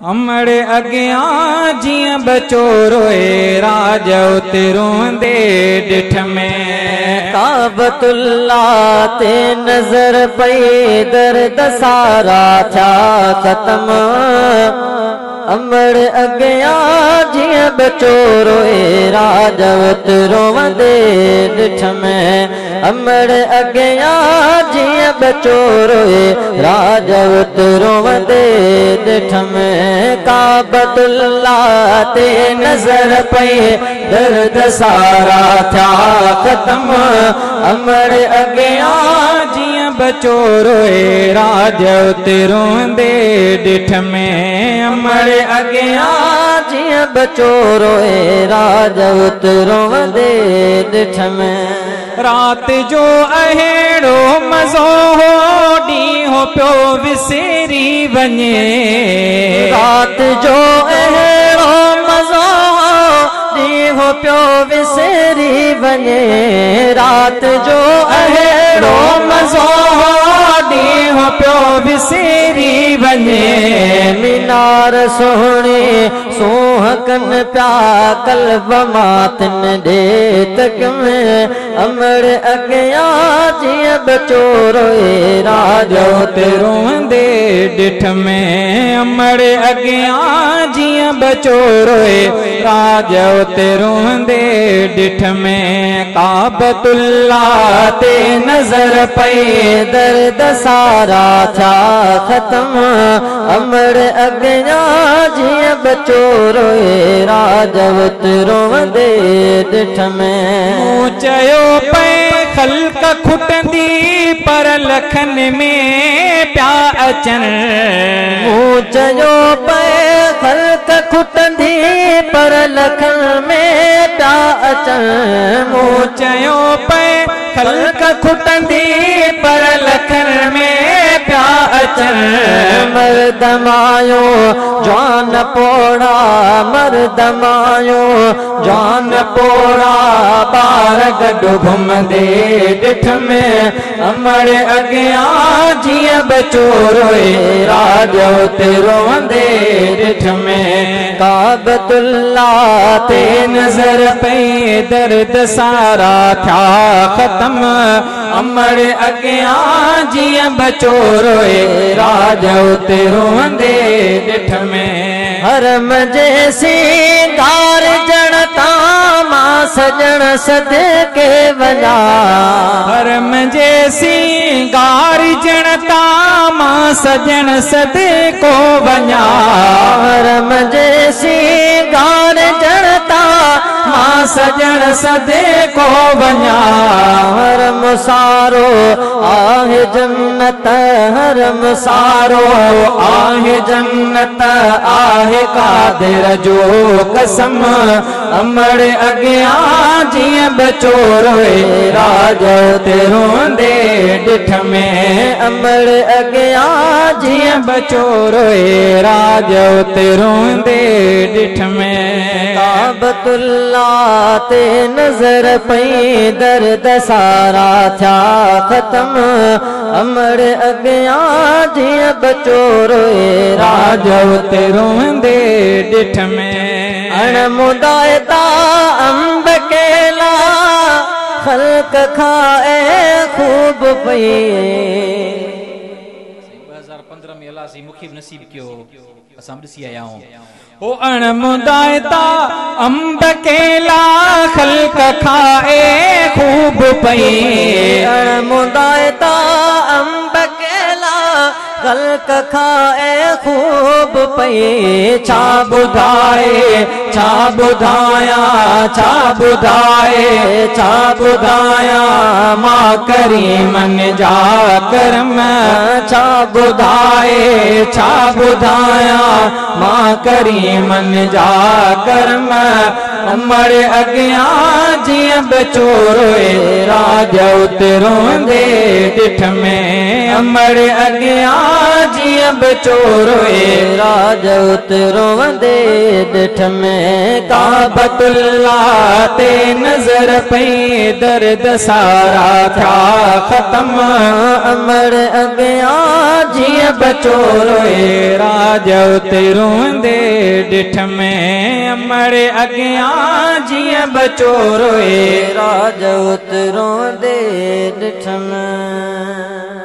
अमड़े अगियां जियां बचो रोए राज उते रोंदे डिठ में काबतुल्ला ते नजर पई दर्द सारा था खत्म अमड़ अगियां जियां बचो रोए राज उते रोंदे डिठ में अमड़ अगियां जियां बचो रोए राज उते रोंदे डिठ में काबतुल्ला ते नजर पई दर्द सारा था खत्म अमड़ अगियां जियां बचो रोए राज उते रोंदे डिठ में अमड़ अगियां जियां बचो रोए राज उते रोंदे डिठ में रात जो अहेड़ो मज़ो हो ॾींहों पियो विसेरी वञे रात जो अहेड़ो मज़ो ॾींहों पियो विसेरी वञे रात जो अहेड़ो मज़ो ॾींहों पियो विसेरी वञे मीनार सोहणी सोहकन प्या कल्ब मातन दे तक में अमड़ अगियां जियां बचो रोए राज उते रोंदे डिठ में अमड़ अगियां जियां बचो रोए राज उते रोंदे डिठ में काबतुल्ला ते नजर पई दर्द सारा था खत्म अमड़ अगियां जियां बचो रोए राज उते रोंदे डिठ में चयो पे खल्क खुटंदी पर लखन में प्या अचन चयो पे खल्क खुटंदी पर लखन में प्या अचन चयो पे खल्क खुटंदी पर लखन में प्या अचन मर्दमायो जान पोड़ा मर्दमायो जान पोड़ा बार गॾु घुमंदे डिठ में अमड़ अगियां जियां बचो रोए राज उते रोंदे डिठ में काबतुल्ला ते नजर पई दर्द सारा था खत्म अमड़ अगियां जियां बचो रोए राज उते रोंदे डिठ में हरम जैसी गार जड़ता मां सजन सदके वञा हरम जैसी गार जड़ता मां सजन सदको वञा हरम जैसी गार जड़ता मां सजन सदको वञा हरम सारो आहे जन्नत हरम सारो आहे जन्नत आहे कादिर जो कसम अमड़ अगियां जियां बचो रोए राज उते रोंदे डिठ में अमड़ अगियां जियां बचो रोए राज उते रोंदे डिठ में काबतुल्ला ते नजर पई दर्द सारा था खत्म अमड़ अगियां जियां बचो रोए राज उते रोंदे डिठ में अणमुदायता अंब केला खल्क खाए खूब पई 2015 में अल्लाह सी मुखीब नसीब कियो असां ॾिसी आया आहियूं ओ अणमुदायता अंब केला खल्क खाए खूब पई अणमुदायता अंब केला खल्क खाए खूब पई छा बुधाए छा बुधाया छा बुधाए छा बुधाया मां करीमन जा करम छा बुधाए छा बुधाया मां करीमन जा करम अमड़ अगियां जियां बचो रोए राज उते रोंदे डिठ में अमड़ अगियां जियां बचो रोए राज उते रोंदे डिठ में काबतुल्ला ते नजर पई दर्द सारा था खत्म अमड़ अगियां जिए बचो रोए राज उते रोंदे डिठ में अमड़ अगियां जिए बचो रोए राज उतरों दे डिठ में